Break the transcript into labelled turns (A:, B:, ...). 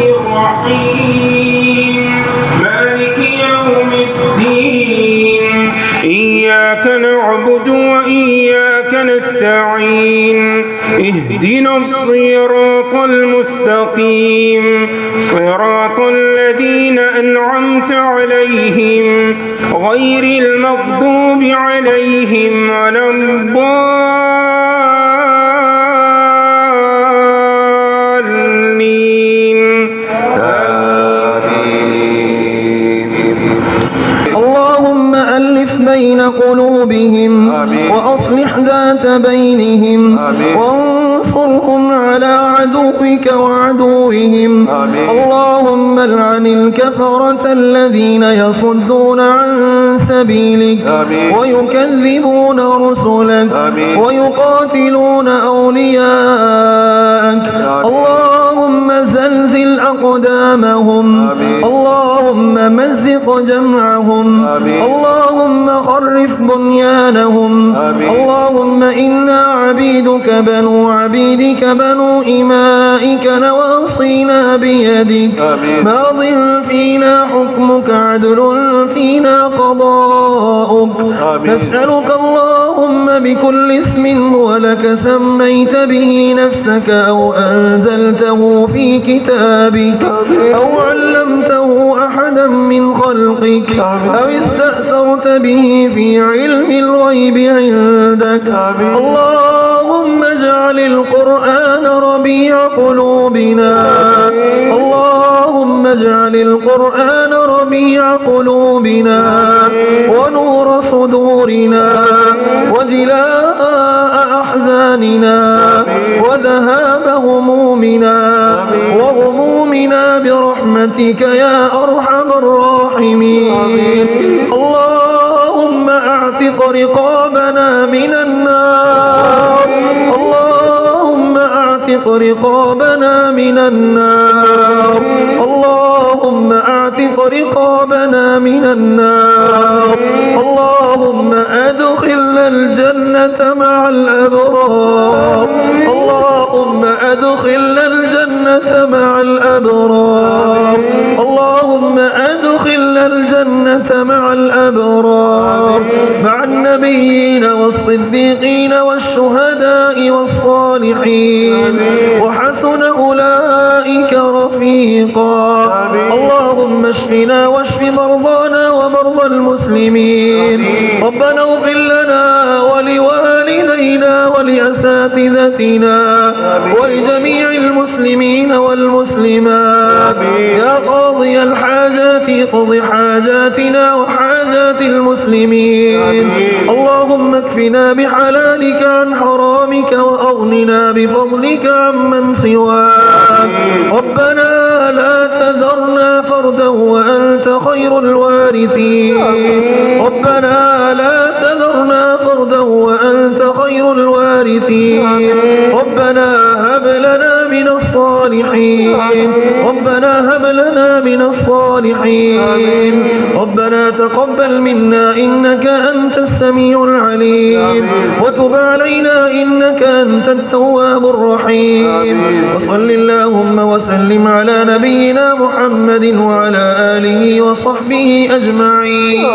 A: الرحيم مالك يوم الدين إياك نعبد وإياك نستعين اهدنا الصراط المستقيم صراط الذين أنعمت عليهم غير المغضوب عليهم ولا الضالين
B: اللهم ألف بين قلوبهم وأصلح ذات بينهم وانصرهم على عدوك وعدوهم اللهم العن الكفرة الذين يصدون عن سبيلك ويكذبون رسلك ويقاتلون أولياءك اللهم زلزل أقدامهم اللهم مزق جمعهم اللهم خرف بنيانهم اللهم إنا عبيدك بنو عبيدك بنو إمائك نواصينا بيدك ماض فينا حكمك عدل فينا قضاؤك نسألك اللهم بكل اسم ولك سميت به نفسك أو أنزلته في كتابك أو علمته أحدا من خلقك أو استأثرت به في علم الغيب عندك اللهم اجعل القرآن ربيع قلوبنا اللهم اجعل القرآن ربيع قلوبنا ونور صدورنا وجلاء أحزاننا وذهاب همومنا وغمومنا برحمتك يا أرحم الراحمين اللهم اعتق رقابنا من النار اللهم اعتق رقابنا من النار اللهم اعتق رقابنا من النار اللهم أدخلنا الجنة مع الأبرار اللهم أدخلنا الجنة مع الأبرار اللهم أدخلنا الجنة مع الأبرار مع النبيين والصديقين والشهداء والصالحين وحسن أولئك رفيقا اللهم اشفنا واشف مرضانا ومرضى المسلمين ربنا اغفر لنا ولوالدينا ولأساتذتنا ولجميع المسلمين والمسلمات يا قاضي الحاجات اقض حاجاتنا وحاجات المسلمين اللهم اكفنا بحلالك عن حرامك وأغننا بفضلك عمن سواك ربنا لا تذرنا فردا وأنت خير الوارثين ربنا لا تذرنا فردا وأنت خير الوارثين ربنا هب لنا من الصالحين ربنا هب لنا من الصالحين ربنا تقبل منا إنك أنت السميع العليم وتب علينا إنك أنت التواب الرحيم وصل اللهم وسلم على نبينا محمد وعلى آله وصحبه أجمعين.